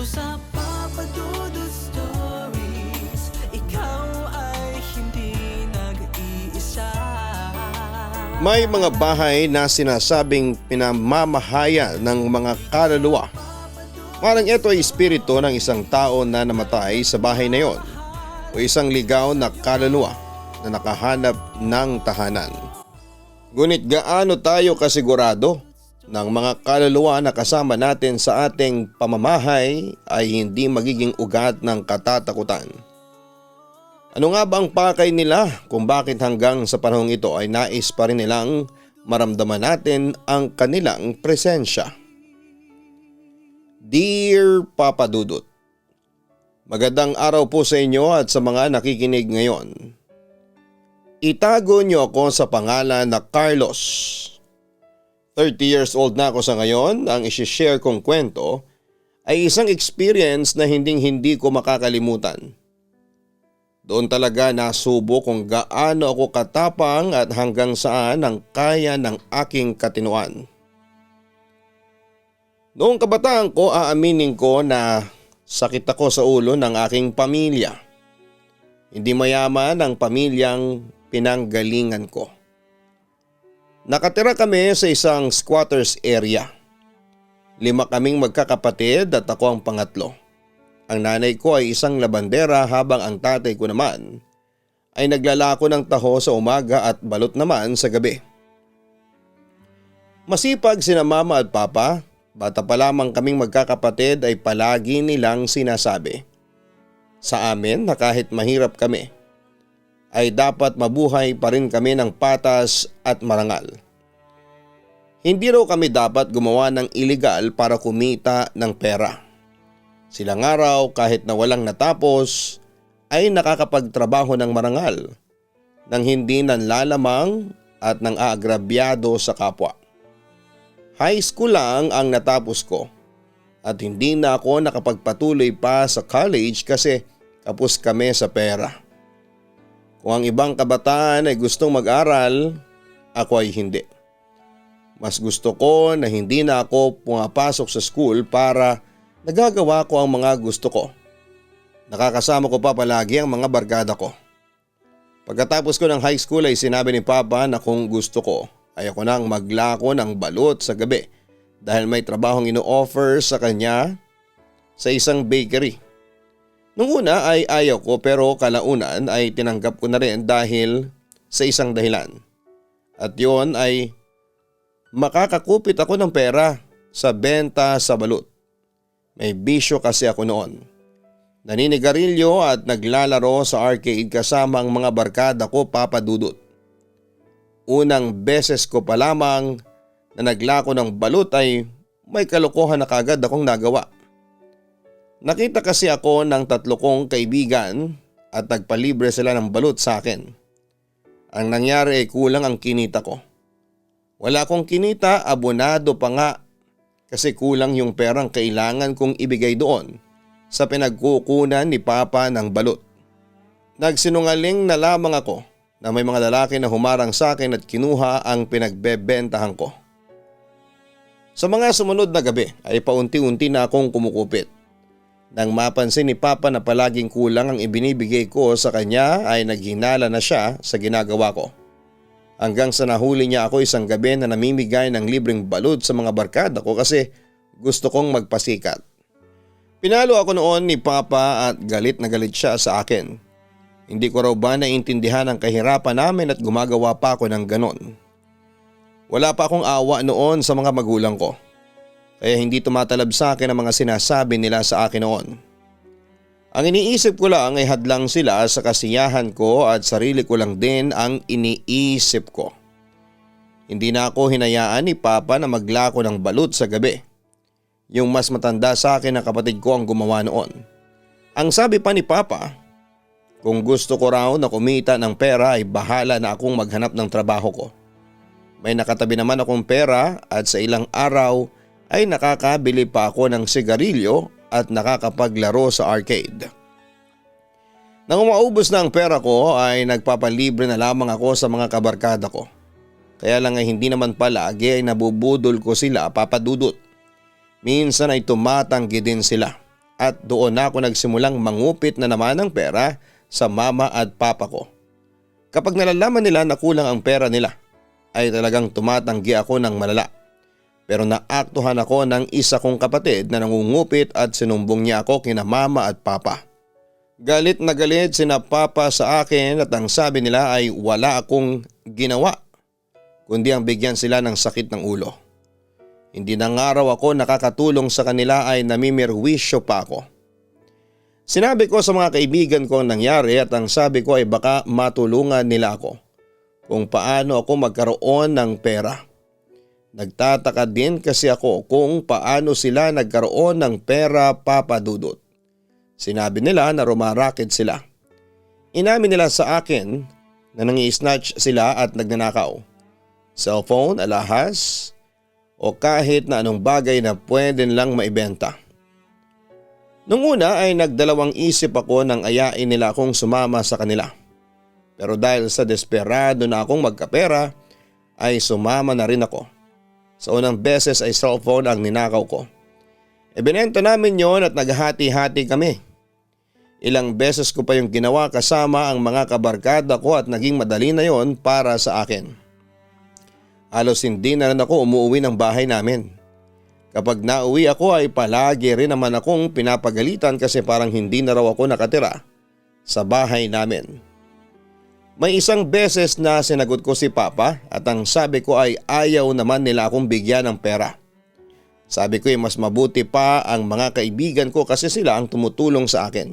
sa Papa Dudut Stories, ikaw ay hindi nag-iisa. May mga bahay na sinasabing pinamamahaya ng mga kaluluwa. Parang ito ay espiritu ng isang tao na namatay sa bahay na yon o isang ligaw na kaluluwa na nakahanap ng tahanan. Ngunit gaano tayo kasigurado ng mga kaluluwa na kasama natin sa ating pamamahay ay hindi magiging ugat ng katatakutan? Ano nga ba ang pakay nila kung bakit hanggang sa panahong ito ay nais pa rin nilang maramdaman natin ang kanilang presensya? Dear Papa Dudut, magandang araw po sa inyo at sa mga nakikinig ngayon. Itago niyo ako sa pangalan na Carlos. 30 years old na ako sa ngayon. Ang isi-share kong kwento ay isang experience na hindi ko makakalimutan. Doon talaga nasubo kung gaano ako katapang at hanggang saan ang kaya ng aking katinuan. Noong kabataan ko, aaminin ko na sakit ako sa ulo ng aking pamilya. Hindi mayaman ang pamilyang pinanggalingan ko. Nakatira kami sa isang squatters area. 5 kaming magkakapatid at ako ang pangatlo. Ang nanay ko ay isang labandera habang ang tatay ko naman ay naglalako ng taho sa umaga at balot naman sa gabi. Masipag sina mama at papa, bata pa lamang kaming magkakapatid ay palagi nilang sinasabi sa amin na kahit mahirap kami ay dapat mabuhay pa rin kami ng patas at marangal. Hindi raw kami dapat gumawa ng iligal para kumita ng pera. Silang araw kahit na walang natapos ay nakakapagtrabaho ng marangal nang hindi nanlalamang at nang aagrabyado sa kapwa. High school lang ang natapos ko at hindi na ako nakapagpatuloy pa sa college kasi kapos kami sa pera. Kung ang ibang kabataan ay gustong mag-aral, ako ay hindi. Mas gusto ko na hindi na ako pumapasok sa school para nagagawa ko ang mga gusto ko. Nakakasama ko pa palagi ang mga barkada ko. Pagkatapos ko ng high school ay sinabi ni Papa na kung gusto ko ay ako nang maglako ng balot sa gabi dahil may trabahong ino-offer sa kanya sa isang bakery. Nung una ay ayaw ko pero kalaunan ay tinanggap ko na rin dahil sa isang dahilan. At yon ay makakakupit ako ng pera sa benta sa balot. May bisyo kasi ako noon. Naninigarilyo at naglalaro sa arcade kasama ang mga barkada ko, Papa Dudut. Unang beses ko pa lamang na naglako ng balot ay may kalokohan na kagad akong nagawa. Nakita kasi ako ng 3 kong kaibigan at nagpalibre sila ng balot sa akin. Ang nangyari ay kulang ang kinita ko. Wala akong kinita, abonado pa nga. Kasi kulang yung perang kailangan kong ibigay doon sa pinagkukunan ni Papa ng balot. Nagsinungaling na lamang ako na may mga lalaki na humarang sa akin at kinuha ang pinagbebentahan ko. Sa mga sumunod na gabi ay paunti-unti na akong kumukupit. Nang mapansin ni Papa na palaging kulang ang ibinibigay ko sa kanya ay naghinala na siya sa ginagawa ko. Hanggang sa nahuli niya ako isang gabi na namimigay ng libreng balot sa mga barkada ko kasi gusto kong magpasikat. Pinalo ako noon ni Papa at galit na galit siya sa akin. Hindi ko raw ba naiintindihan ang kahirapan namin at gumagawa pa ako ng ganon. Wala pa akong awa noon sa mga magulang ko. Kaya hindi tumatalab sa akin ang mga sinasabi nila sa akin noon. Ang iniisip ko lang ay hadlang sila sa kasiyahan ko at sarili ko lang din ang iniisip ko. Hindi na ako hinayaan ni Papa na maglako ng balot sa gabi. Yung mas matanda sa akin na kapatid ko ang gumawa noon. Ang sabi pa ni Papa, kung gusto ko raw na kumita ng pera ay bahala na akong maghanap ng trabaho ko. May nakatabi naman akong pera at sa ilang araw ay nakakabili pa ako ng sigarilyo at nakakapaglaro sa arcade. Nang umaubos na ang pera ko ay nagpapalibre na lamang ako sa mga kabarkada ko. Kaya lang ay hindi naman palagi ay nabubudol ko sila, Papa Dudut. Minsan ay tumatanggi din sila. at doon na ako nagsimulang mangupit na naman ng pera sa mama at papa ko. Kapag nalalaman nila na kulang ang pera nila ay talagang tumatanggi ako ng malala. Pero naaktuhan ako ng isa kong kapatid na nangungupit at sinumbong niya ako kina mama at papa. Galit na galit sina papa sa akin at ang sabi nila ay wala akong ginawa kundi ang bigyan sila ng sakit ng ulo. Hindi na nga raw ako nakakatulong sa kanila ay namimirwisyo pa ako. Sinabi ko sa mga kaibigan ko ang nangyari at ang sabi ko ay baka matulungan nila ako kung paano ako magkaroon ng pera. Nagtataka din kasi ako kung paano sila nagkaroon ng pera, Papa Dudut. Sinabi nila na rumaraket sila. Inamin nila sa akin na nangi-snatch sila at nagnanakaw. Cellphone, alahas o kahit na anong bagay na pwede nilang maibenta. Nung una ay nagdalawang isip ako nang ayain nila akong sumama sa kanila. Pero dahil sa desperado na akong magkapera ay sumama na rin ako. Sa unang beses ay cellphone ang ninakaw ko. Ibinenta namin yon at naghati-hati kami. Ilang beses ko pa yung ginawa kasama ang mga kabarkada ko at naging madali na yon para sa akin. Halos hindi na rin ako umuwi ng bahay namin. Kapag nauwi ako ay palagi rin naman akong pinapagalitan kasi parang hindi na raw ako nakatira sa bahay namin. May isang beses na sinagot ko si Papa at ang sabi ko ay ayaw naman nila akong bigyan ng pera. Sabi ko ay mas mabuti pa ang mga kaibigan ko kasi sila ang tumutulong sa akin.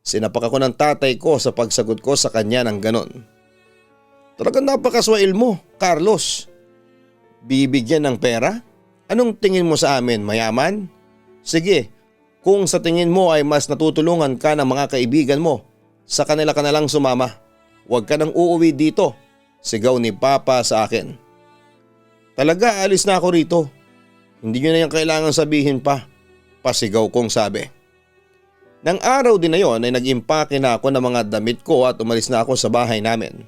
Sinapak ako ng tatay ko sa pagsagot ko sa kanya ng ganon. Talagang napakaswail mo, Carlos. Bibigyan ng pera? Anong tingin mo sa amin, mayaman? Sige, kung sa tingin mo ay mas natutulungan ka ng mga kaibigan mo, sa kanila ka na lang sumama. Huwag ka nang uuwi dito, sigaw ni Papa sa akin. Talaga alis na ako rito. Hindi nyo na yung kailangan sabihin pa, pasigaw kong sabi. Nang araw din na yon ay nag-impake na ako ng mga damit ko at umalis na ako sa bahay namin.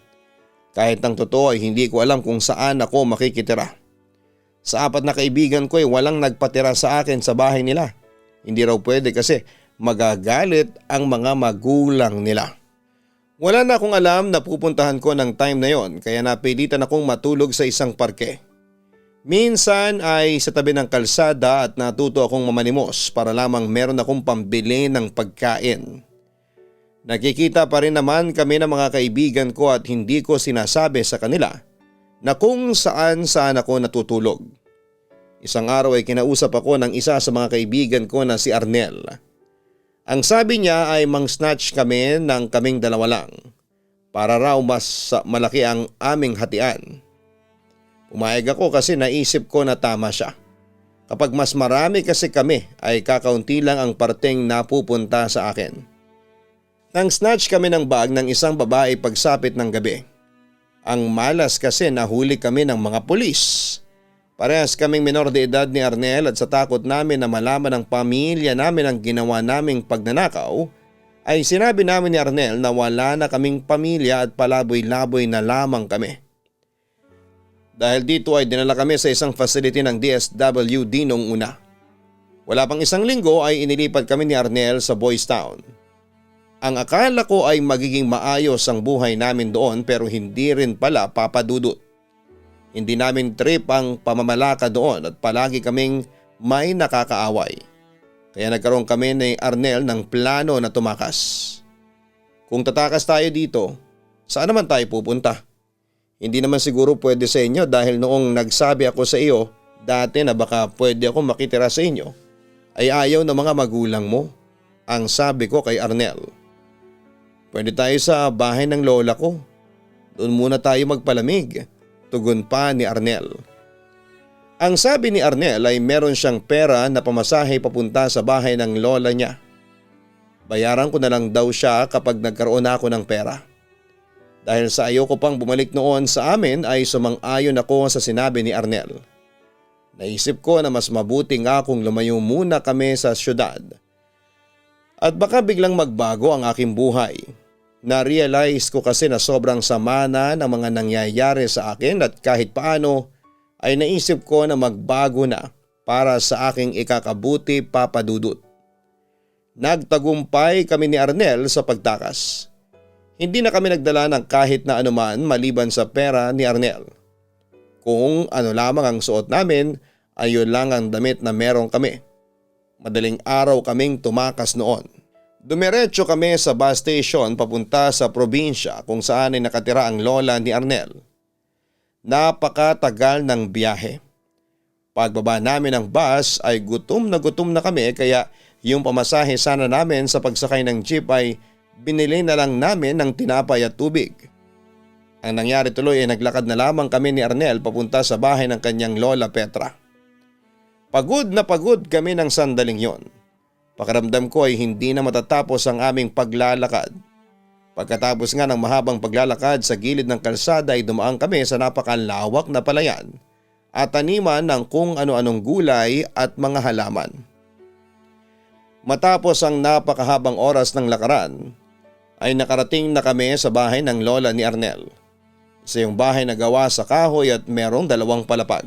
Kahit ang totoo ay hindi ko alam kung saan ako makikitira. Sa 4 na kaibigan ko ay walang nagpatira sa akin sa bahay nila. Hindi raw pwede kasi magagalit ang mga magulang nila. Wala na akong alam na pupuntahan ko ng time na yon kaya napilitan akong matulog sa isang parke. Minsan ay sa tabi ng kalsada at natuto akong mamanimos para lamang meron akong pambili ng pagkain. Nakikita pa rin naman kami ng mga kaibigan ko at hindi ko sinasabi sa kanila na kung saan ako natutulog. Isang araw ay kinausap ako ng isa sa mga kaibigan ko na si Arnel. Ang sabi niya ay mang-snatch kami ng kaming dalawa lang para raw mas malaki ang aming hatian. Pumayag ako kasi naisip ko na tama siya. Kapag mas marami kasi kami ay kakaunti lang ang parteng napupunta sa akin. Nang snatch kami ng bag ng isang babae pagsapit ng gabi. Ang malas kasi nahuli kami ng mga pulis. Parehas kaming menor de edad ni Arnel at sa takot namin na malaman ng pamilya namin ang ginawa naming pagnanakaw, ay sinabi namin ni Arnel na wala na kaming pamilya at palaboy-laboy na lamang kami. Dahil dito ay dinala kami sa isang facility ng DSWD noong una. Wala pang isang linggo ay inilipat kami ni Arnel sa Boys Town. Ang akala ko ay magiging maayos ang buhay namin doon pero hindi rin pala, Papa Dudut. Hindi namin trip ang pamamalaka doon at palagi kaming may nakakaaway. Kaya nagkaroon kami ni Arnel ng plano na tumakas. Kung tatakas tayo dito, saan naman tayo pupunta? Hindi naman siguro pwede sa inyo dahil noong nagsabi ako sa iyo dati na baka pwede ako makitira sa inyo, ay ayaw ng mga magulang mo. Ang sabi ko kay Arnel. Pwede tayo sa bahay ng lola ko. Doon muna tayo magpalamig. Tugon pa ni Arnel. Ang sabi ni Arnel ay meron siyang pera na pamasahe papunta sa bahay ng lola niya. Bayaran ko na lang daw siya kapag nagkaroon ako ng pera. Dahil sa ayoko pang bumalik noon sa amin ay sumang-ayon ako sa sinabi ni Arnel. Naisip ko na mas mabuti nga kung lumayo muna kami sa syudad. At baka biglang magbago ang aking buhay. Na-realize ko kasi na sobrang sama na ng mga nangyayari sa akin at kahit paano ay naisip ko na magbago na para sa aking ikakabuti, Papa Dudut. Nagtagumpay kami ni Arnel sa pagtakas. Hindi na kami nagdala ng kahit na anuman maliban sa pera ni Arnel. Kung ano lamang ang suot namin ay yun lang ang damit na meron kami. Madaling araw kaming tumakas noon. Dumiretso kami sa bus station papunta sa probinsya kung saan ay nakatira ang lola ni Arnel. Napakatagal ng biyahe. Pagbaba namin ng bus ay gutom na kami kaya yung pamasahe sana namin sa pagsakay ng jeep ay binili na lang namin ng tinapay at tubig. Ang nangyari tuloy ay naglakad na lamang kami ni Arnel papunta sa bahay ng kanyang lola Petra. Pagod na pagod kami ng sandaling yon. Pakiramdam ko ay hindi na matatapos ang aming paglalakad. Pagkatapos nga ng mahabang paglalakad sa gilid ng kalsada ay dumaan kami sa napakalawak na palayan at taniman ng kung ano-anong gulay at mga halaman. Matapos ang napakahabang oras ng lakaran ay nakarating na kami sa bahay ng lola ni Arnel. Isa yung bahay na gawa sa kahoy at merong 2 palapag.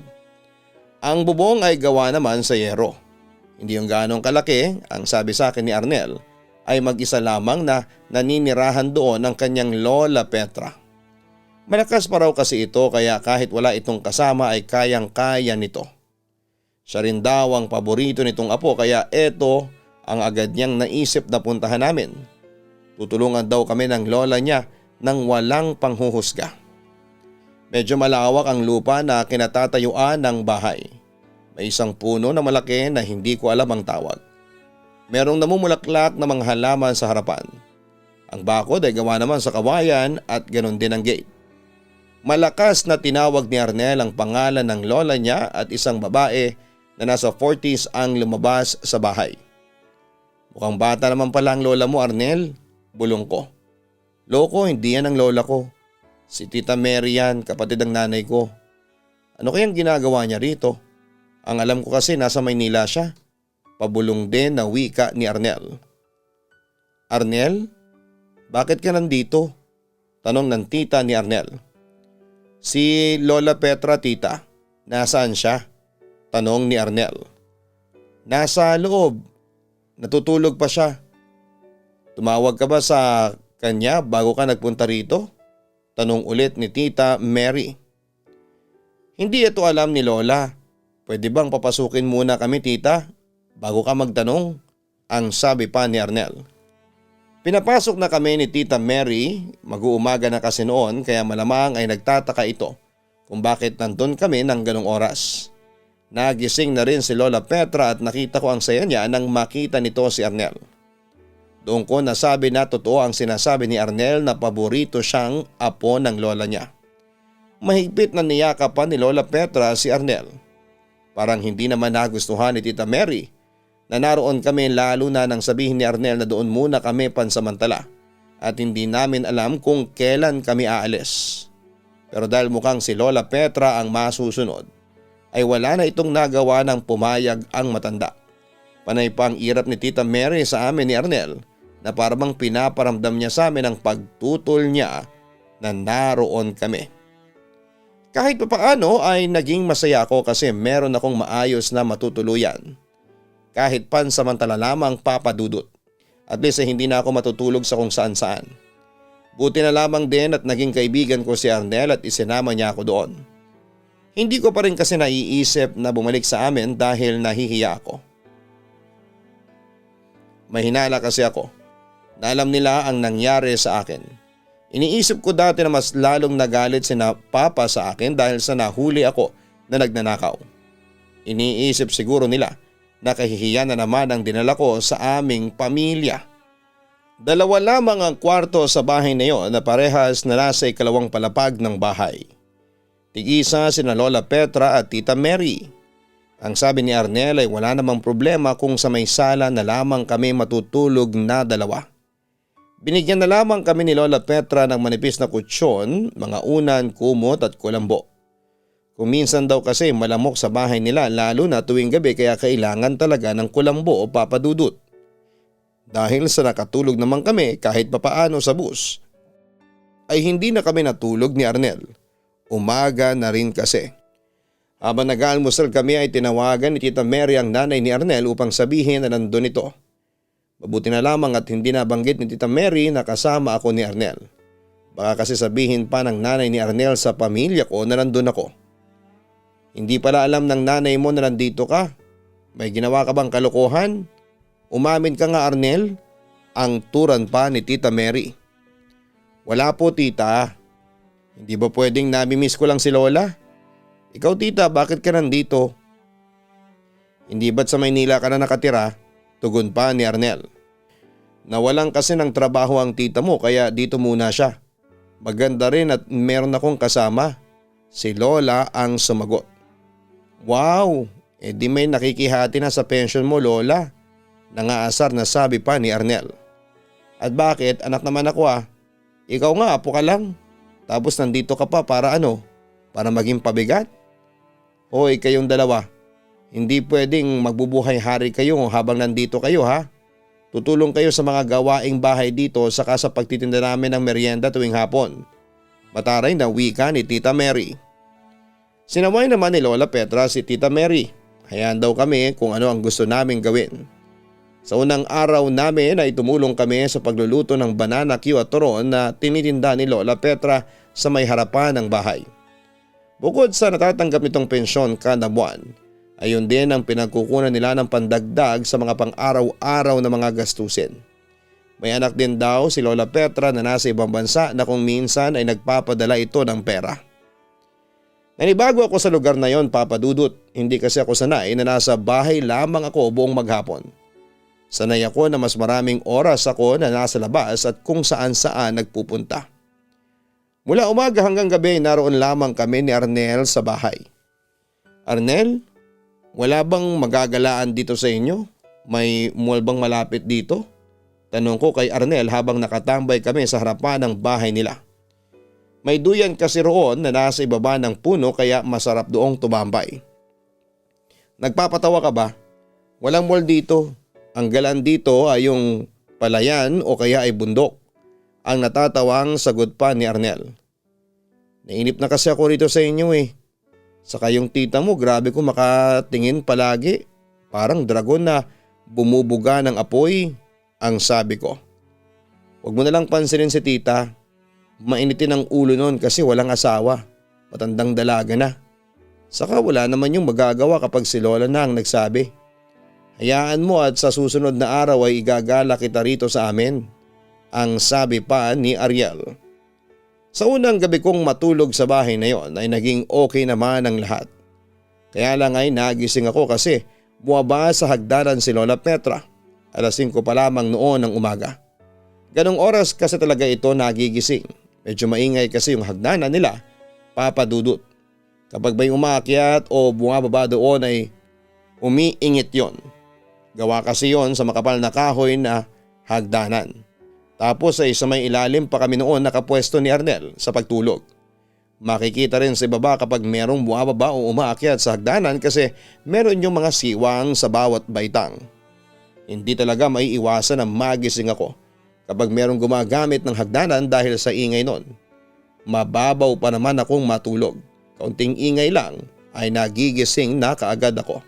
Ang bubong ay gawa naman sa yero. Hindi yung ganong kalaki, ang sabi sa akin ni Arnel ay mag-isa lamang na naninirahan doon ng kanyang lola Petra. Malakas pa raw kasi ito kaya kahit wala itong kasama ay kayang-kaya nito. Siya rin daw ang paborito nitong apo kaya eto ang agad niyang naisip na puntahan namin. Tutulungan daw kami ng lola niya nang walang panghuhusga. Medyo malawak ang lupa na kinatatayuan ng bahay. May isang puno na malaki na hindi ko alam ang tawag. Merong namumulaklak na mga halaman sa harapan. Ang bakod ay gawa naman sa kawayan at ganon din ang gate. Malakas na tinawag ni Arnel ang pangalan ng lola niya at isang babae na nasa 40s ang lumabas sa bahay. Mukhang bata naman pala ang lola mo, Arnel, bulong ko. Loko, hindi yan ang lola ko. Si Tita Mary yan, kapatid ng nanay ko. Ano kayang ginagawa niya rito? Ang alam ko kasi nasa Maynila siya. Pabulong din na wika ni Arnel. Arnel? Bakit ka nandito? Tanong ng tita ni Arnel. Si Lola Petra, tita. Nasaan siya? Tanong ni Arnel. Nasa loob. Natutulog pa siya. Tumawag ka ba sa kanya bago ka nagpunta rito? Tanong ulit ni Tita Mary. Hindi ito alam ni Lola. Pwede bang papasukin muna kami, tita, bago ka magtanong? Ang sabi pa ni Arnel. Pinapasok na kami ni Tita Mary, mag-uumaga na kasi noon kaya malamang ay nagtataka ito kung bakit nandun kami ng ganong oras. Nagising na rin si Lola Petra at nakita ko ang saya niya nang makita nito si Arnel. Doon ko nasabi na totoo ang sinasabi ni Arnel na paborito siyang apo ng lola niya. Mahigpit na niyakapan ni Lola Petra si Arnel. Parang hindi naman nagustuhan ni Tita Mary na naroon kami lalo na nang sabihin ni Arnel na doon muna kami pansamantala at hindi namin alam kung kailan kami aalis. Pero dahil mukhang si Lola Petra ang masusunod, ay wala na itong nagawa ng pumayag ang matanda. Panay pa ang irap ni Tita Mary sa amin ni Arnel na parang pinaparamdam niya sa amin ang pagtutol niya na naroon kami. Kahit papaano ay naging masaya ako kasi meron akong maayos na matutuluyan. Kahit pansamantala lamang papadudot. At least ay hindi na ako matutulog sa kung saan saan. Buti na lamang din at naging kaibigan ko si Arnel at isinama niya ako doon. Hindi ko pa rin kasi naiisip na bumalik sa amin dahil nahihiya ako. Mahinala kasi ako na alam nila ang nangyari sa akin. Iniisip ko dati na mas lalong nagalit si Papa sa akin dahil sa nahuli ako na nagnanakaw. Iniisip siguro nila na kahihiyan na naman ang dinala ko sa aming pamilya. 2 lamang ang kwarto sa bahay na yon na parehas na nasa 2 palapag ng bahay. Tig-isa sina Lola Petra at Tita Mary. Ang sabi ni Arnel ay wala namang problema kung sa may sala na lamang kami matutulog na 2. Binigyan na lamang kami ni Lola Petra ng manipis na kutsyon, mga unan, kumot at kulambo. Kung minsan daw kasi malamok sa bahay nila lalo na tuwing gabi kaya kailangan talaga ng kulambo o papadudot. Dahil sa nakatulog naman kami kahit papaano sa bus, ay hindi na kami natulog ni Arnel. Umaga na rin kasi. Habang nag-aalmusal kami ay tinawagan ni Tita Mary ang nanay ni Arnel upang sabihin na nandun ito. Mabuti na lamang at hindi nabanggit ni Tita Mary na kasama ako ni Arnel. Baka kasi sabihin pa ng nanay ni Arnel sa pamilya ko na nandun ako. Hindi pala alam ng nanay mo na nandito ka. May ginawa ka bang kalokohan? Umamin ka nga Arnel? Ang turan pa ni Tita Mary. Wala po tita. Hindi ba pwedeng nami-miss ko lang si Lola? Ikaw tita, bakit ka nandito? Hindi ba't sa Maynila ka na nakatira? Tugon pa ni Arnel. Nawalan kasi ng trabaho ang tita mo kaya dito muna siya. Maganda rin at meron akong kasama. Si Lola ang sumagot. Wow, edi may nakikihati na sa pension mo Lola. Nangaasar na sabi pa ni Arnel. At bakit anak naman ako ah? Ikaw nga apo ka lang. Tapos nandito ka pa para ano? Para maging pabigat? Hoy kayong dalawa. Hindi pwedeng magbubuhay hari kayo habang nandito kayo ha. Tutulong kayo sa mga gawaing bahay dito saka sa pagtitinda namin ng merienda tuwing hapon. Mataray na wika ni Tita Mary. Sinaway naman ni Lola Petra si Tita Mary. Hayaan daw kami kung ano ang gusto naming gawin. Sa unang araw namin ay tumulong kami sa pagluluto ng banana Q at turon na tinitinda ni Lola Petra sa may harapan ng bahay. Bukod sa natatanggap nitong pensyon kada buwan, ayun din ang pinagkukunan nila ng pandagdag sa mga pang-araw-araw na mga gastusin. May anak din daw si Lola Petra na nasa ibang bansa na kung minsan ay nagpapadala ito ng pera. Nanibago ako sa lugar na yon Papa Dudut, hindi kasi ako sanay na nasa bahay lamang ako buong maghapon. Sanay ako na mas maraming oras ako na nasa labas at kung saan-saan nagpupunta. Mula umaga hanggang gabi naroon lamang kami ni Arnel sa bahay. Arnel, wala bang magagalaan dito sa inyo? May mall bang malapit dito? Tanong ko kay Arnel habang nakatambay kami sa harapan ng bahay nila. May duyan kasi roon na nasa ibaba ng puno kaya masarap doong tumambay. Nagpapatawa ka ba? Walang mall dito. Ang galaan dito ay yung palayan o kaya ay bundok. Ang natatawang sagot pa ni Arnel. Nainip na kasi ako rito sa inyo eh. Saka yung tita mo grabe ko makatingin palagi. Parang dragon na bumubuga ng apoy, ang sabi ko. Huwag mo na lang pansinin si tita. Mainitin ang ulo nun kasi walang asawa. Matandang dalaga na. Saka wala naman yung magagawa kapag si Lola na ang nagsabi. Hayaan mo at sa susunod na araw ay igagala kita rito sa amin, ang sabi pa ni Ariel. Sa unang gabi kong matulog sa bahay na yon ay naging okay naman ang lahat. Kaya lang ay nagising ako kasi buwaba sa hagdanan si Lola Petra. 5:00 pa lamang noon ng umaga. Ganong oras kasi talaga ito nagigising. Medyo maingay kasi yung hagdanan nila, Papa Dudut. Kapag may umaakyat o bumababa doon ay umiingit yon. Gawa kasi yon sa makapal na kahoy na hagdanan. Tapos ay sa may ilalim pa kami noon nakapwesto ni Arnel sa pagtulog. Makikita rin sa ibaba kapag merong bumababa o umaakyat sa hagdanan kasi meron yung mga siwang sa bawat baitang. Hindi talaga maiiwasan na magising ako kapag merong gumagamit ng hagdanan dahil sa ingay nun. Mababaw pa naman akong matulog. Kaunting ingay lang ay nagigising na kaagad ako.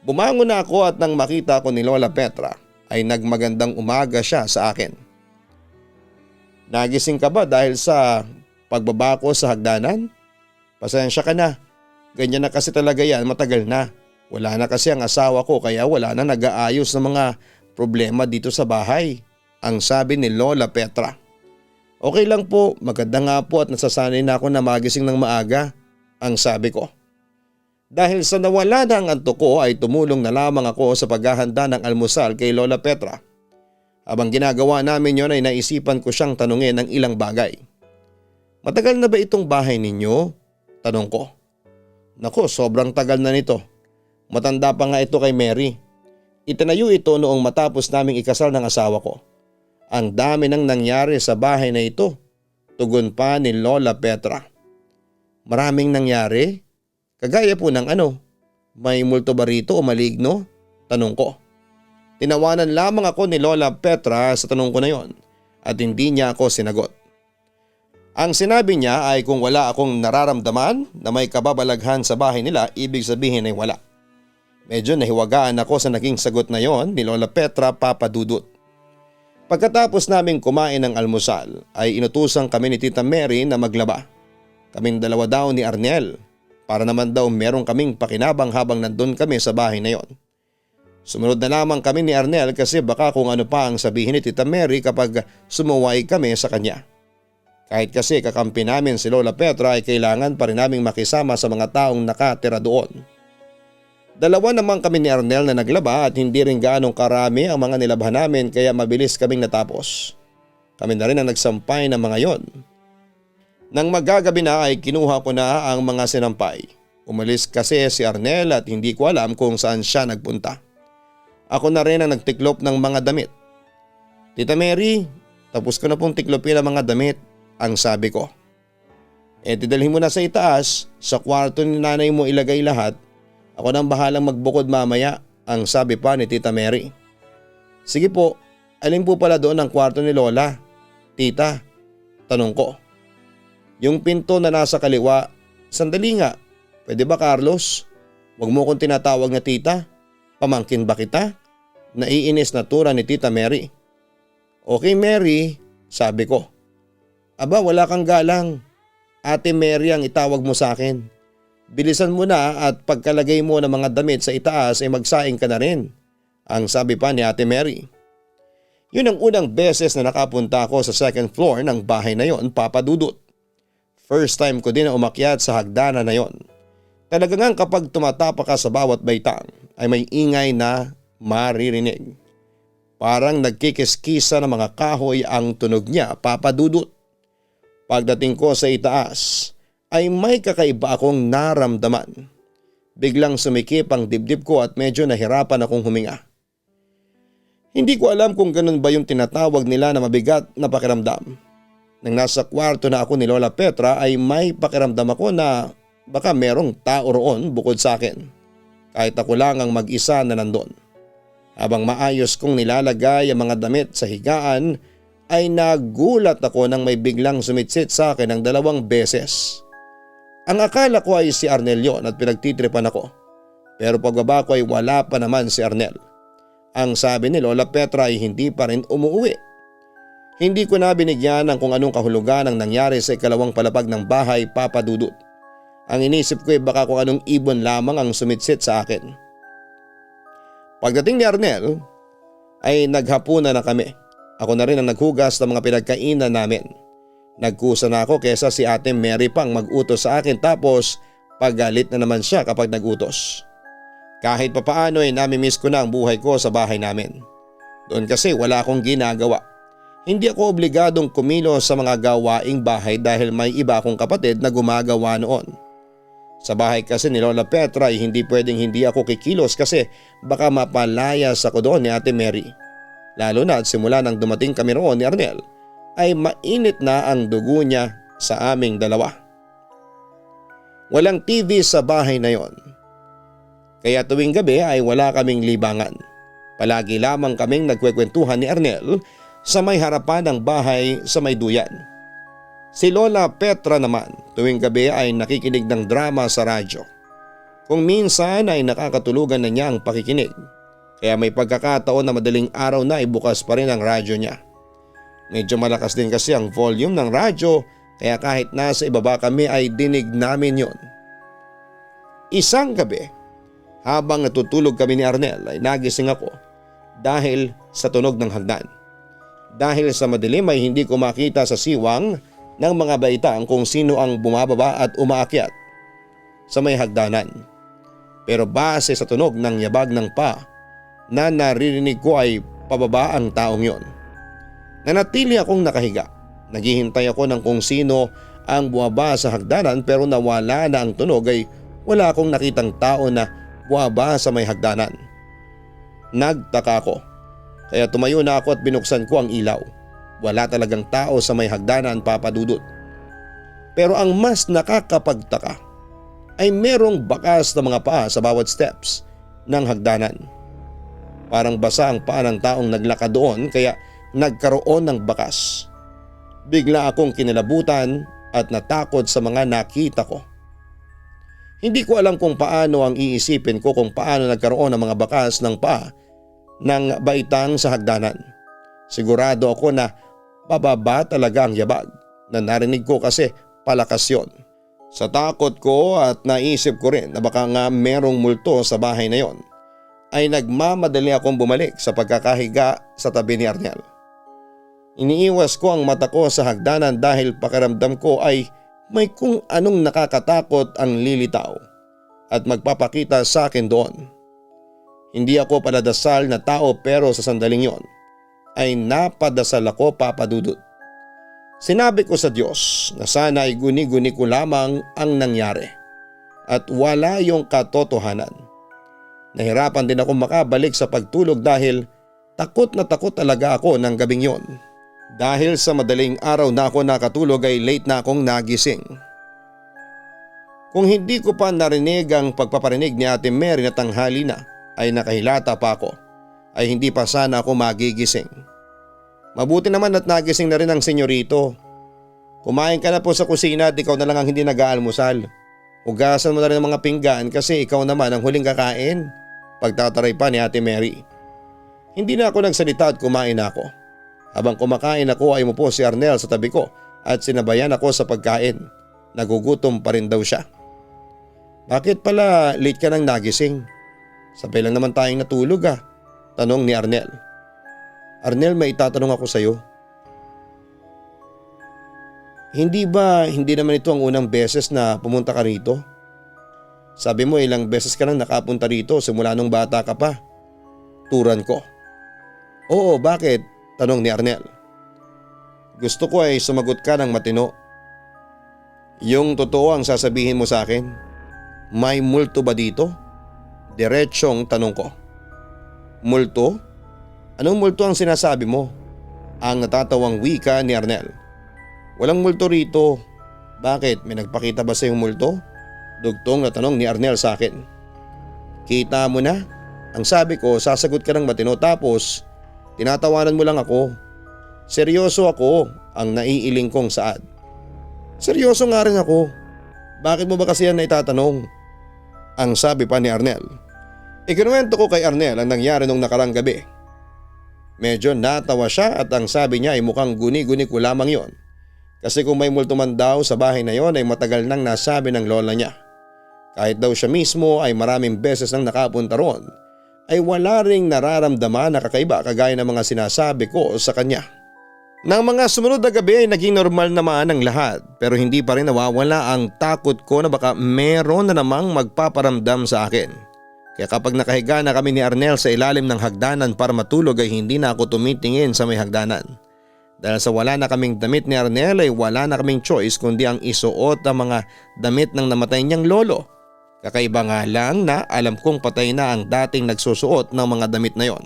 Bumangon na ako at nang makita ko ni Lola Petra ay nagmagandang umaga siya sa akin. Nagising ka ba dahil sa pagbaba ko sa hagdanan? Pasensya ka na. Ganyan na kasi talaga yan, matagal na. Wala na kasi ang asawa ko kaya wala na nag-aayos ng mga problema dito sa bahay, ang sabi ni Lola Petra. Okay lang po, maganda nga po at nasasanay na ako na magising ng maaga, ang sabi ko. Dahil sa nawala na ang antok ko ay tumulong na lamang ako sa paghahanda ng almusal kay Lola Petra. Habang ginagawa namin yon ay naisipan ko siyang tanungin ng ilang bagay. Matagal na ba itong bahay ninyo? Tanong ko. Nako, sobrang tagal na nito. Matanda pa nga ito kay Mary. Itinayo ito noong matapos naming ikasal ng asawa ko. Ang dami nang nangyari sa bahay na ito. Tugon pa ni Lola Petra. Maraming nangyari? Kagaya po ng ano? May multo ba rito o maligno? Tanong ko. Tinawanan lamang ako ni Lola Petra sa tanong ko na yon at hindi niya ako sinagot. Ang sinabi niya ay kung wala akong nararamdaman na may kababalaghan sa bahay nila, ibig sabihin ay wala. Medyo nahiwagaan ako sa naging sagot na yon ni Lola Petra, Papa Dudut. Pagkatapos naming kumain ng almusal ay inutusan kami ni Tita Mary na maglaba. Kaming dalawa daw ni Arnel para naman daw meron kaming pakinabang habang nandun kami sa bahay na yon. Sumunod na lamang kami ni Arnel kasi baka kung ano pa ang sabihin ni Tita Mary kapag sumuway kami sa kanya. Kahit kasi kakampi namin si Lola Petra ay kailangan pa rin naming makisama sa mga taong nakatira doon. Dalawa naman kami ni Arnel na naglaba at hindi rin gaanong karami ang mga nilabhan namin kaya mabilis kaming natapos. Kami na rin ang nagsampay ng mga yon. Nang magagabi na ay kinuha ko na ang mga sinampay. Umalis kasi si Arnel at hindi ko alam kung saan siya nagpunta. Ako na rin ang nagtiklop ng mga damit. Tita Mary, tapos ko na pong tiklopin ang mga damit, ang sabi ko. Tidalhin mo na sa itaas, sa kwarto ni nanay mo ilagay lahat. Ako nang bahalang magbukod mamaya, ang sabi pa ni Tita Mary. Sige po, alin po pala doon ang kwarto ni Lola? Tita, tanong ko. Yung pinto na nasa kaliwa, sandali nga, pwede ba Carlos? Huwag mo kong tinatawag na tita, pamangkin ba kita? Naiinis na tura ni Tita Mary. Okay Mary, sabi ko. Aba wala kang galang, Ate Mary ang itawag mo sa akin. Bilisan mo na at pagkalagay mo ng mga damit sa itaas ay magsaing ka na rin, ang sabi pa ni Ate Mary. Yun ang unang beses na nakapunta ako sa second floor ng bahay na yon, Papa Dudut. First time ko din na umakyat sa hagdanan na yon. Talagang kapag tumatapa ka sa bawat baitang ay may ingay na maririnig. Parang nagkikiskisa ng mga kahoy ang tunog niya, Papa Dudut. Pagdating ko sa itaas ay may kakaiba akong naramdaman. Biglang sumikip ang dibdib ko at medyo nahirapan akong huminga. Hindi ko alam kung ganun ba yung tinatawag nila na mabigat na pakiramdam. Nang nasa kwarto na ako ni Lola Petra ay may pakiramdam ako na baka merong tao roon bukod sa akin. Kahit ako lang ang mag-isa na nandun. Habang maayos kong nilalagay ang mga damit sa higaan ay nagulat ako nang may biglang sumitsit sa akin ng 2 beses. Ang akala ko ay si Arnel yon at pinagtitripan ako. Pero pagbaba ko ay wala pa naman si Arnel. Ang sabi ni Lola Petra ay hindi pa rin umuwi. Hindi ko na binigyan ng kung anong kahulugan ang nangyari sa ikalawang palapag ng bahay, Papa Dudut. Ang inisip ko ay baka kung anong ibon lamang ang sumitsit sa akin. Pagdating ni Arnel ay naghapunan na kami. Ako na rin ang naghugas ng mga pinagkainan namin. Nagkusa na ako kesa si Ate Mary pang mag-utos sa akin tapos paggalit na naman siya kapag nag-utos. Kahit papaano ay namimiss ko na ang buhay ko sa bahay namin. Doon kasi wala akong ginagawa. Hindi ako obligadong kumilos sa mga gawaing bahay dahil may iba akong kapatid na gumagawa noon. Sa bahay kasi ni Lola Petra ay hindi pwedeng hindi ako kikilos kasi baka mapalayas ako doon ni Ate Mary. Lalo na at simula nang dumating kami roon ni Arnel ay mainit na ang dugo niya sa aming dalawa. Walang TV sa bahay na yon. Kaya tuwing gabi ay wala kaming libangan. Palagi lamang kaming nagkwekwentuhan ni Arnel sa may harapan ng bahay sa may duyan. Si Lola Petra naman tuwing gabi ay nakikinig ng drama sa radyo. Kung minsan ay nakakatulugan na niya ang pakikinig. Kaya may pagkakataon na madaling araw na ibukas pa rin ang radyo niya. Medyo malakas din kasi ang volume ng radyo kaya kahit nasa ibaba kami ay dinig namin yon. Isang gabi, habang natutulog kami ni Arnel ay nagising ako dahil sa tunog ng hagdan. Dahil sa madilim ay hindi ko makita sa siwang ng mga baitang kung sino ang bumababa at umaakyat sa may hagdanan. Pero base sa tunog ng yabag ng pa na naririnig ko ay pababa ang taong yon. Nanatili akong nakahiga. Naghihintay ako ng kung sino ang bumaba sa hagdanan pero nawala na ang tunog ay wala akong nakitang tao na bumaba sa may hagdanan. Nagtaka ako. Kaya tumayo na ako at binuksan ko ang ilaw. Wala talagang tao sa may hagdanan, Papa Dudut. Pero ang mas nakakapagtaka ay merong bakas na mga paa sa bawat steps ng hagdanan. Parang basa ang paa ng taong naglakad doon kaya nagkaroon ng bakas. Bigla akong kinilabutan at natakot sa mga nakita ko. Hindi ko alam kung paano ang iisipin ko kung paano nagkaroon ng mga bakas ng paa ng baitang sa hagdanan. Sigurado ako na pababa talaga ang yabag na narinig ko kasi palakas yon. Sa takot ko at naisip ko rin na baka nga merong multo sa bahay na yon, ay nagmamadali akong bumalik sa pagkakahiga sa tabi ni Arnel. Iniiwas ko ang mata ko sa hagdanan dahil pakiramdam ko ay may kung anong nakakatakot ang lilitaw at magpapakita sa akin doon. Hindi ako paladasal na tao pero sa sandaling yon ay napadasal ako, Papa Dudut. Sinabi ko sa Diyos na sana ay guni-guni ko lamang ang nangyari at wala yung katotohanan. Nahirapan din ako makabalik sa pagtulog dahil takot na takot talaga ako ng gabing yon. Dahil sa madaling araw na ako nakatulog ay late na akong nagising. Kung hindi ko pa narinig ang pagpaparinig ni Ate Mary na tanghali na ay nakahilata pa ako, ay hindi pa sana ako magigising. Mabuti naman at nagising na rin ang senyorito. Kumain ka na po sa kusina at ikaw na lang ang hindi nag-aalmusal. Hugasan mo na rin ang mga pinggan kasi ikaw naman ang huling kakain. Pagtataray pa ni Ate Mary. Hindi na ako nagsalita at kumain na ako. Habang kumakain ako ay umupo si Arnel sa tabi ko at sinabayan ako sa pagkain. Nagugutom pa rin daw siya. Bakit pala late ka nang nagising? Sabay lang naman tayong natulog tanong ni Arnel. Arnel, may itatanong ako sa iyo. Hindi naman ito ang unang beses na pumunta ka rito? Sabi mo ilang beses ka nang nakapunta rito simula nung bata ka pa. Turan ko. Oo, bakit? Tanong ni Arnel. Gusto ko ay sumagot ka ng matino. Yung totoo ang sasabihin mo sa akin. May multo ba dito? Diretsyong tanong ko. Multo? Anong multo ang sinasabi mo? Ang natatawang wika ni Arnel. Walang multo rito. Bakit? May nagpakita ba sa iyong multo? Dugtong na tanong ni Arnel sa akin. Kita mo na? Ang sabi ko, sasagot ka ng matino tapos tinatawanan mo lang ako. Seryoso ako ang naiiling kong saad. Seryoso nga rin ako. Bakit mo ba kasi yan naitatanong? Ang sabi pa ni Arnel. Ikinuwento ko kay Arnel ang nangyari nung nakarang gabi. Medyo natawa siya at ang sabi niya ay mukhang guni-guni ko lamang yon. Kasi kung may multo man daw sa bahay na yon ay matagal nang nasabi ng lola niya. Kahit daw siya mismo ay maraming beses nang nakapunta roon, ay wala ring nararamdaman na kakaiba kagaya ng mga sinasabi ko sa kanya. Nang mga sumunod na gabi ay naging normal naman ang lahat pero hindi pa rin nawawala ang takot ko na baka meron na namang magpaparamdam sa akin. Kaya kapag nakahiga na kami ni Arnel sa ilalim ng hagdanan para matulog ay hindi na ako tumitingin sa may hagdanan. Dahil sa wala na kaming damit ni Arnel ay wala na kaming choice kundi ang isuot ang mga damit ng namatay niyang lolo. Kakaiba nga lang na alam kong patay na ang dating nagsusuot ng mga damit na yon.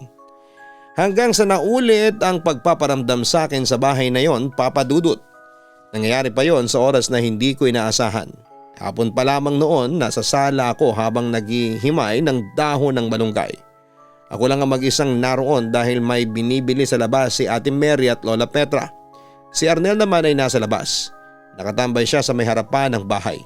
Hanggang sa naulit ang pagpaparamdam sa akin sa bahay na yon, Papa Dudut. Nangyayari pa yon sa oras na hindi ko inaasahan. Hapon pa lamang noon nasa sala ako habang naghihimay ng dahon ng malunggay. Ako lang ang mag-isang naroon dahil may binibili sa labas si Ate Mary at Lola Petra. Si Arnel naman ay nasa labas. Nakatambay siya sa may harapan ng bahay.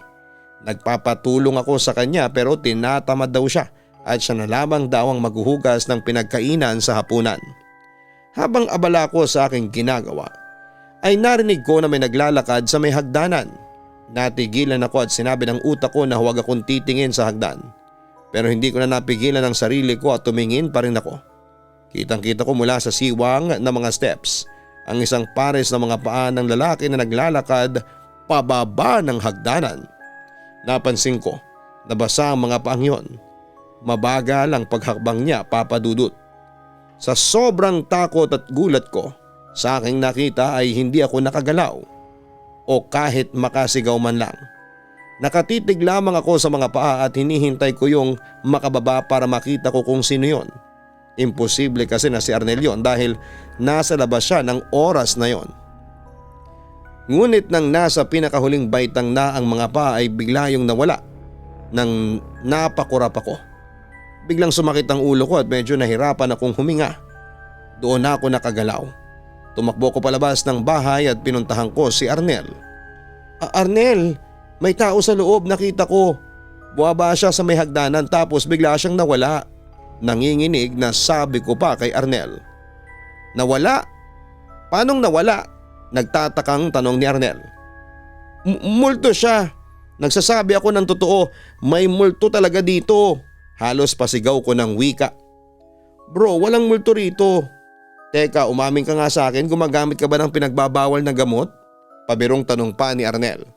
Nagpapatulong ako sa kanya pero tinatamad daw siya at siya na lamang daw ang maghuhugas ng pinagkainan sa hapunan. Habang abala ko sa aking ginagawa, ay narinig ko na may naglalakad sa may hagdanan. Natigilan ako at sinabi ng utak ko na huwag akong titingin sa hagdan. Pero hindi ko na napigilan ang sarili ko at tumingin pa rin ako. Kitang-kita ko mula sa siwang na mga steps ang isang pares ng mga paa ng lalaki na naglalakad pababa ng hagdanan. Napansin ko na basa ang mga paang yon. Mabagal ang paghakbang niya, Papa Dudut. Sa sobrang takot at gulat ko, sa aking nakita ay hindi ako nakagalaw o kahit makasigaw man lang. Nakatitig lamang ako sa mga paa at hinihintay ko yung makababa para makita ko kung sino yon. Imposible kasi na si Arnel yon dahil nasa labas siya ng oras na yon. Ngunit nang nasa pinakahuling baitang na ang mga paa ay bigla yung nawala nang napakurap ako. Biglang sumakit ang ulo ko at medyo nahirapan akong huminga. Doon na ako nakagalaw. Tumakbo ko palabas ng bahay at pinuntahan ko si Arnel. Arnel, may tao sa loob, nakita ko. Buwaba siya sa may hagdanan tapos bigla siyang nawala. Nanginginig na sabi ko pa kay Arnel. Nawala? Paanong nawala? Nagtatakang tanong ni Arnel. Multo siya. Nagsasabi ako ng totoo, may multo talaga dito. Halos pasigaw ko ng wika. Bro, walang multo rito. Teka, umamin ka nga sa akin, gumagamit ka ba ng pinagbabawal na gamot? Pabirong tanong pa ni Arnel.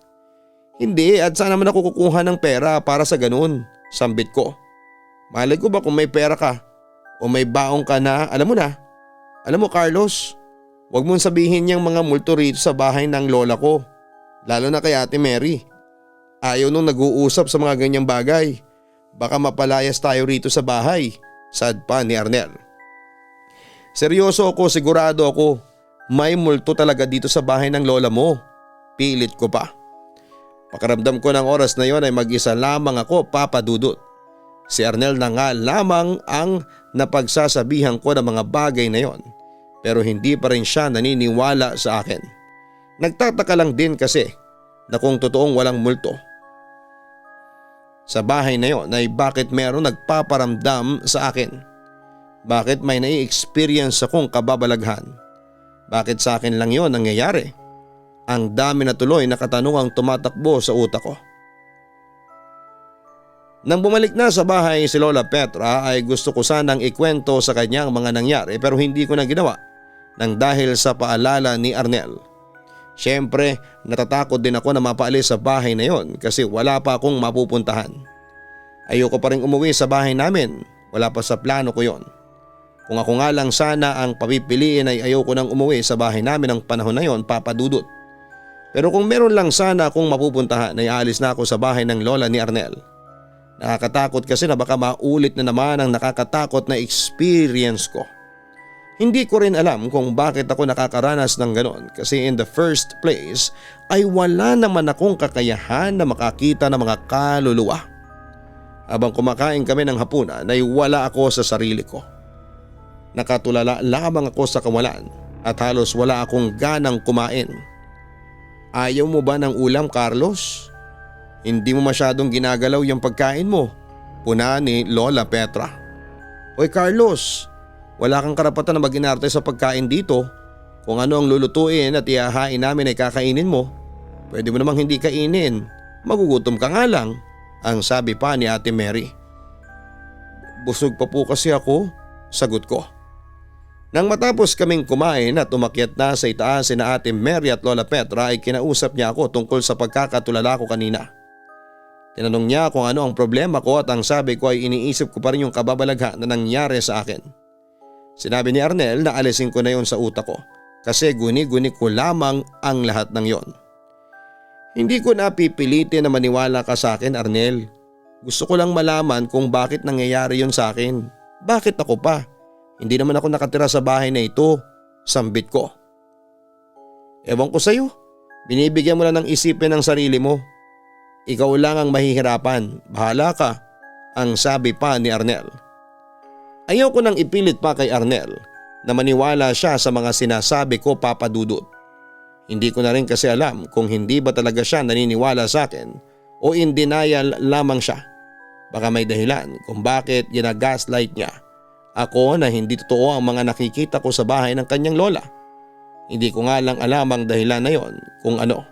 Hindi, at saan naman ako kukuha ng pera para sa ganun? Sambit ko. Malay ko ba kung may pera ka o may baong ka na, alam mo na. Alam mo Carlos, huwag mong sabihin niyang mga multo rito sa bahay ng lola ko. Lalo na kay Ate Mary. Ayaw nung nag-uusap sa mga ganyang bagay. Baka mapalayas tayo rito sa bahay, sad pa ni Arnel. Seryoso ako, sigurado ako. May multo talaga dito sa bahay ng lola mo. Pilit ko pa. Pakaramdam ko ng oras na yon ay mag-isa lamang ako, Papa Dudut. Si Arnel na nga lamang ang napagsasabihan ko ng mga bagay na yon. Pero hindi pa rin siya naniniwala sa akin. Nagtataka lang din kasi na kung totoong walang multo sa bahay na yon ay bakit meron nagpaparamdam sa akin? Bakit may nai-experience akong kababalaghan? Bakit sa akin lang yon nangyayari? Ang dami na tuloy na katanungang tumatakbo sa utak ko. Nang bumalik na sa bahay si Lola Petra ay gusto ko sanang ikwento sa kanyang mga nangyari pero hindi ko na ginawa nang dahil sa paalala ni Arnel. Siyempre, natatakot din ako na mapaalis sa bahay na yon kasi wala pa akong mapupuntahan. Ayoko pa rin umuwi sa bahay namin, wala pa sa plano ko yon. Kung ako nga lang sana ang papipiliin ay ayoko nang umuwi sa bahay namin ng panahon na yon, Papa Dudut. Pero kung meron lang sana akong mapupuntahan ay aalis na ako sa bahay ng lola ni Arnel. Nakakatakot kasi na baka maulit na naman ang nakakatakot na experience ko. Hindi ko rin alam kung bakit ako nakakaranas ng ganon kasi in the first place ay wala naman akong kakayahan na makakita ng mga kaluluwa. Habang kumakain kami ng hapunan ay wala ako sa sarili ko. Nakatulala lamang ako sa kawalan at halos wala akong ganang kumain. Ayaw mo ba ng ulam, Carlos? Hindi mo masyadong ginagalaw yung pagkain mo, puna ni Lola Petra. Hoy Carlos, wala kang karapatan na mag-inarte sa pagkain dito. Kung ano ang lulutuin at ihahain namin ay kakainin mo. Pwede mo namang hindi kainin. Magugutom ka nga lang, ang sabi pa ni Ate Mary. Busog pa po kasi ako, sagot ko. Nang matapos kaming kumain at umakyat na sa itaas sina Ate Mary at Lola Petra ay kinausap niya ako tungkol sa pagkakatulala ko kanina. Tinanong niya kung ano ang problema ko at ang sabi ko ay iniisip ko pa rin yung kababalaghan na nangyari sa akin. Sinabi ni Arnel na alisin ko na yon sa utak ko kasi guni-guni ko lamang ang lahat ng yon. Hindi ko na pipilitin na maniwala ka sa akin, Arnel. Gusto ko lang malaman kung bakit nangyayari yon sa akin. Bakit ako pa? Hindi naman ako nakatira sa bahay na ito, sambit ko. Ewan ko sa'yo, binibigyan mo lang ng isipin ang sarili mo. Ikaw lang ang mahihirapan, bahala ka, ang sabi pa ni Arnel. Ayaw ko nang ipilit pa kay Arnel na maniwala siya sa mga sinasabi ko, Papa Dudut. Hindi ko na rin kasi alam kung hindi ba talaga siya naniniwala sa akin o in denial lamang siya. Baka may dahilan kung bakit ginagaslight niya ako na hindi totoo ang mga nakikita ko sa bahay ng kanyang lola. Hindi ko nga lang alam ang dahilan na yon kung ano.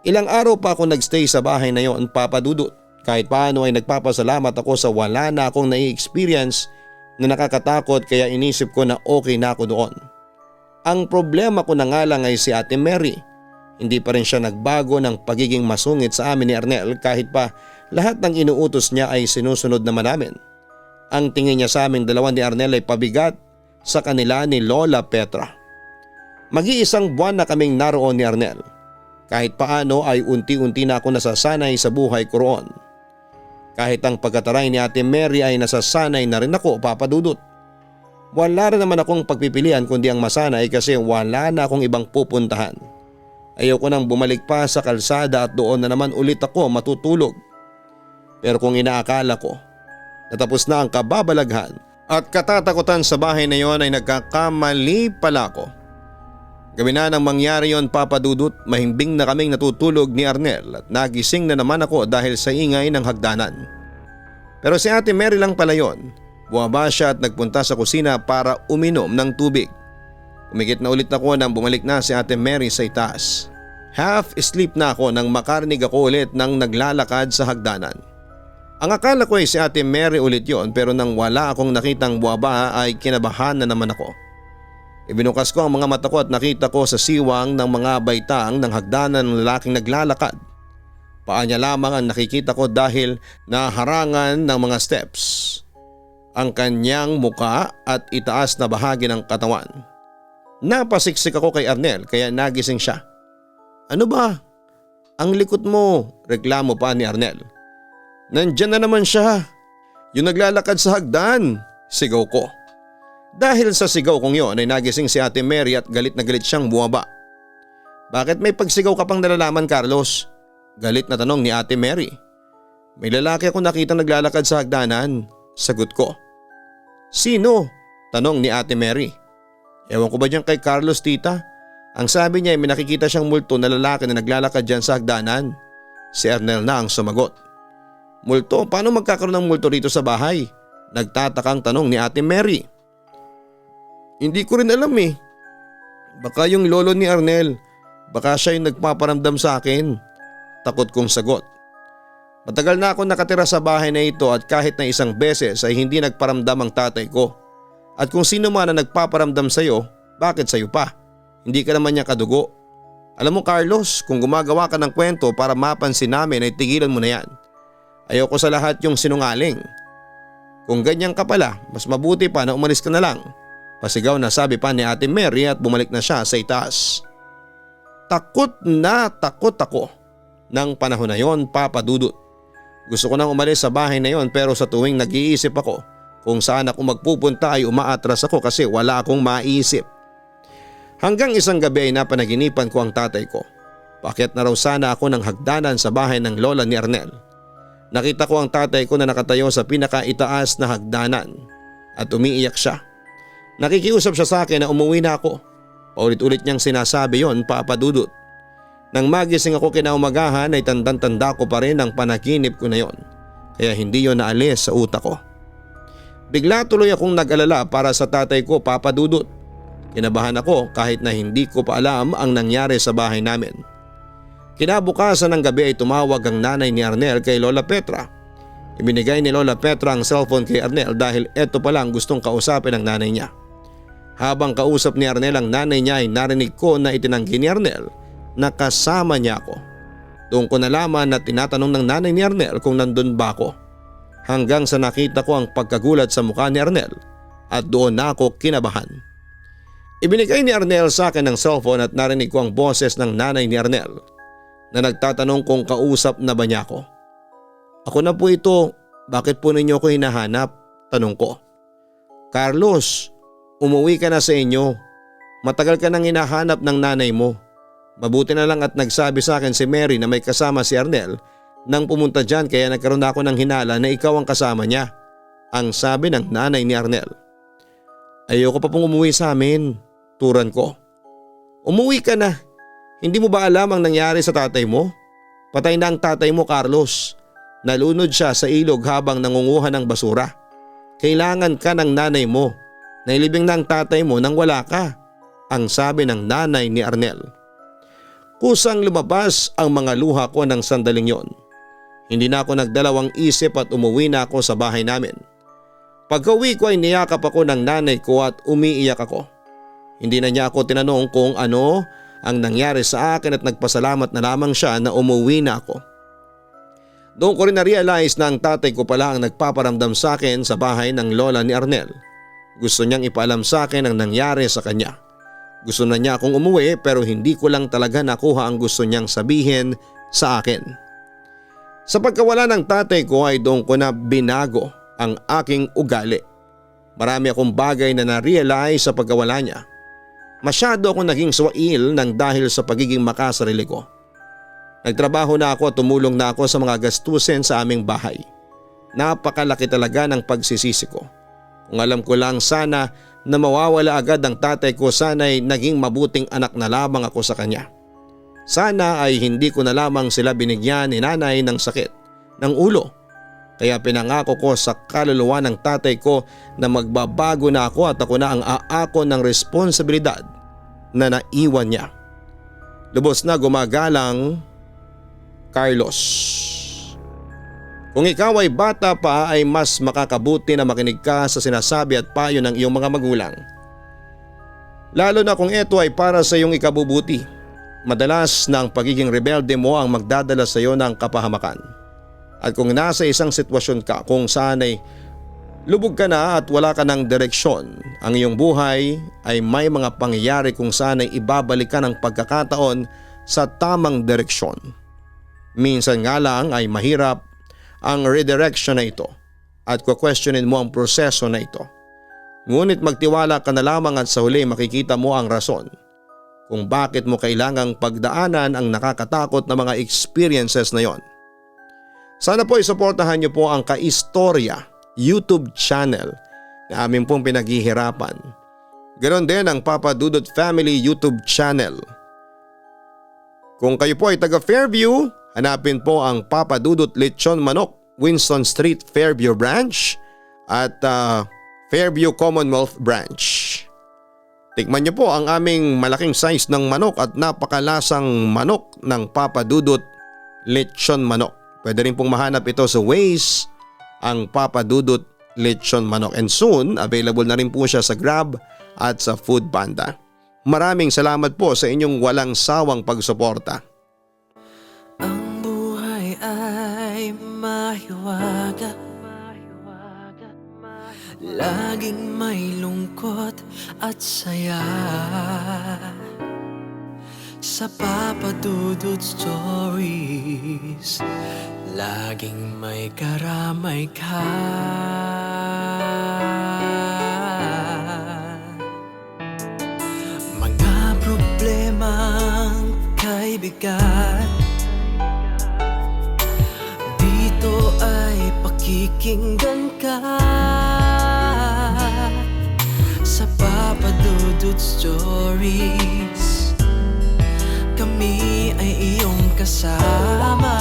Ilang araw pa ako nagstay sa bahay na yon, Papa Dudut. Kahit paano ay nagpapasalamat ako sa wala na akong nai-experience na nakakatakot kaya inisip ko na okay na ako doon. Ang problema ko na nga lang ay si Ate Mary. Hindi pa rin siya nagbago ng pagiging masungit sa amin ni Arnel kahit pa lahat ng inuutos niya ay sinusunod naman namin. Ang tingin niya sa aming dalawa ni Arnel ay pabigat sa kanila ni Lola Petra. Mag-iisang buwan na kaming naroon ni Arnel. Kahit paano ay unti-unti na ako nasasanay sa buhay ko roon. Kahit ang pagkataray ni Ate Mary ay nasasanay na rin ako, Papa Dudut. Wala rin naman akong pagpipilian kundi ang masanay kasi wala na akong ibang pupuntahan. Ayoko nang bumalik pa sa kalsada at doon na naman ulit ako matutulog. Pero kung inaakala ko, natapos na ang kababalaghan at katatakutan sa bahay na yon ay nagkakamali pala ako. Gabi na nang mangyari yon, Papa Dudut, mahimbing na kaming natutulog ni Arnel at nagising na naman ako dahil sa ingay ng hagdanan. Pero si Ate Mary lang pala yon. Bumaba siya at nagpunta sa kusina para uminom ng tubig. Umigit na ulit ako nang bumalik na si Ate Mary sa itaas. Half asleep na ako nang makarinig ako ulit ng naglalakad sa hagdanan. Ang akala ko ay si Ate Mary ulit yon, pero nang wala akong nakitang buwaba ay kinabahan na naman ako. Ibinukas ko ang mga mata ko at nakita ko sa siwang ng mga baitang ng hagdanan ng lalaking naglalakad. Paa niya lamang ang nakikita ko dahil naharangan ng mga steps ang kanyang muka at itaas na bahagi ng katawan. Napasiksik ako kay Arnel kaya nagising siya. "Ano ba? Ang likot mo," reklamo pa ni Arnel. "Nandyan na naman siya. Yung naglalakad sa hagdan," sigaw ko. Dahil sa sigaw kong yon ay nagising si Ate Mary at galit na galit siyang bumaba. "Bakit may pagsigaw ka pang nalalaman, Carlos?" Galit na tanong ni Ate Mary. "May lalaki ako nakitang naglalakad sa hagdanan," sagot ko. "Sino?" tanong ni Ate Mary. "Ewan ko ba dyan kay Carlos, tita? Ang sabi niya ay may nakikita siyang multo na lalaki na naglalakad dyan sa hagdanan." Si Arnel na ang sumagot. "Multo? Paano magkakaroon ng multo rito sa bahay?" Nagtatakang tanong ni Ate Mary. "Hindi ko rin alam eh. Baka yung lolo ni Arnel. Baka siya yung nagpaparamdam sa akin." Takot kong sagot. Matagal na ako nakatira sa bahay na ito at kahit na isang beses ay hindi nagparamdam ang tatay ko. At kung sino man na nagpaparamdam sa'yo, bakit sa'yo pa? Hindi ka naman niya kadugo. Alam mo, Carlos, kung gumagawa ka ng kwento para mapansin namin ay tigilan mo na yan. Ayoko sa lahat yung sinungaling. Kung ganyan ka pala, mas mabuti pa na umalis ka na lang. Pasigaw na sabi pa ni Ate Mary at bumalik na siya sa itaas. Takot ako ng panahon na yon, Papa Dudut. Gusto ko nang umalis sa bahay na yon, pero sa tuwing nag-iisip ako kung saan ako magpupunta ay umaatras ako kasi wala akong maisip. Hanggang isang gabi ay napanaginipan ko ang tatay ko. Paakyat na raw sana ako ng hagdanan sa bahay ng lola ni Arnel. Nakita ko ang tatay ko na nakatayo sa pinakaitaas na hagdanan at umiiyak siya. Nakikiusap siya sa akin na umuwi na ako. Paulit-ulit niyang sinasabi yon, Papa Dudut. Nang magising ako kinaumagahan ay tandang-tanda ko pa rin ang panaginip ko na yon. Kaya hindi yon naalis sa utak ko. Bigla tuloy akong nag-alala para sa tatay ko, Papa Dudut. Kinabahan ako kahit na hindi ko pa alam ang nangyari sa bahay namin. Kinabukasan ng gabi ay tumawag ang nanay ni Arnel kay Lola Petra. Ibinigay ni Lola Petra ang cellphone kay Arnel dahil eto pala ang gustong kausapin ng nanay niya. Habang kausap ni Arnel ang nanay niya ay narinig ko na itinanggi ni Arnel na kasama niya ako. Doon ko nalaman na tinatanong ng nanay ni Arnel kung nandun ba ako. Hanggang sa nakita ko ang pagkagulat sa mukha ni Arnel at doon na ako kinabahan. Ibinigay ni Arnel sa akin ang cellphone at narinig ko ang boses ng nanay ni Arnel na nagtatanong kung kausap na ba niya ako. "Ako na po ito, bakit po ninyo ako hinahanap?" tanong ko. "Carlos, umuwi ka na sa inyo. Matagal ka nang hinahanap ng nanay mo. Mabuti na lang at nagsabi sa akin si Mary na may kasama si Arnel nang pumunta dyan kaya nagkaroon ako ng hinala na ikaw ang kasama niya," ang sabi ng nanay ni Arnel. "Ayoko pa pong umuwi sa amin," turan ko. "Umuwi ka na. Hindi mo ba alam ang nangyari sa tatay mo? Patay na ang tatay mo, Carlos. Nalunod siya sa ilog habang nangunguha ng basura. Kailangan ka ng nanay mo. Nailibing na ang tatay mo nang wala ka," ang sabi ng nanay ni Arnel. Kusang lumabas ang mga luha ko ng sandaling yon. Hindi na ako nagdalawang isip at umuwi na ako sa bahay namin. Pagka-uwi ko ay niyakap ako ng nanay ko at umiiyak ako. Hindi na niya ako tinanong kung ano ang nangyari sa akin at nagpasalamat na lamang siya na umuwi na ako. Doon ko rin na-realize na ang tatay ko pala ang nagpaparamdam sa akin sa bahay ng lola ni Arnel. Gusto niyang ipaalam sa akin ang nangyari sa kanya. Gusto na niya akong umuwi pero hindi ko lang talaga nakuha ang gusto niyang sabihin sa akin. Sa pagkawala ng tatay ko ay doon ko na binago ang aking ugali. Marami akong bagay na na-realize sa pagkawala niya. Masyado akong naging swail ng dahil sa pagiging makasarili ko. Nagtrabaho na ako at tumulong na ako sa mga gastusin sa aming bahay. Napakalaki talaga ng pagsisisi ko. Kung alam ko lang sana na mawawala agad ang tatay ko, sana'y naging mabuting anak na lamang ako sa kanya. Sana ay hindi ko na lamang sila binigyan ni nanay ng sakit ng ulo. Kaya pinangako ko sa kaluluwa ng tatay ko na magbabago na ako at ako na ang aako ng responsibilidad na naiwan niya. Lubos na gumagalang, Carlos. Kung ikaw ay bata pa ay mas makakabuti na makinig ka sa sinasabi at payo ng iyong mga magulang. Lalo na kung ito ay para sa iyong ikabubuti. Madalas na ang pagiging rebelde mo ang magdadala sa iyo ng kapahamakan. At kung nasa isang sitwasyon ka kung saan ay lubog ka na at wala ka ng direksyon, ang iyong buhay ay may mga pangyayari kung saan ay ibabalik ka ng pagkakataon sa tamang direksyon. Minsan nga lang ay mahirap ang redirection na ito at questionin mo ang proseso na ito. Ngunit magtiwala ka na lamang at sa huli makikita mo ang rason kung bakit mo kailangang pagdaanan ang nakakatakot na mga experiences na yon. Sana po isuportahan niyo po ang Kaistorya YouTube channel na amin pong pinaghihirapan. Ganon din ang Papa Dudut Family YouTube channel. Kung kayo po ay taga Fairview, hanapin po ang Papa Dudut Lechon Manok, Winston Street, Fairview Branch at Fairview Commonwealth Branch. Tikman niyo po ang aming malaking size ng manok at napakalasang manok ng Papa Dudut Lechon Manok. Pwede rin pong mahanap ito sa Waze, ang Papa Dudut Lechon Manok, and soon available na rin po siya sa Grab at sa Food Panda. Maraming salamat po sa inyong walang sawang pagsuporta. Ang buhay ay mahiwaga, laging may lungkot at saya. Sa Papa Dudut Stories, laging may karamay ka. Mga problemang kay bigat, dito ay pakikinggan ka. Sa Papa Dudut Stories, kami ay iyong kasama.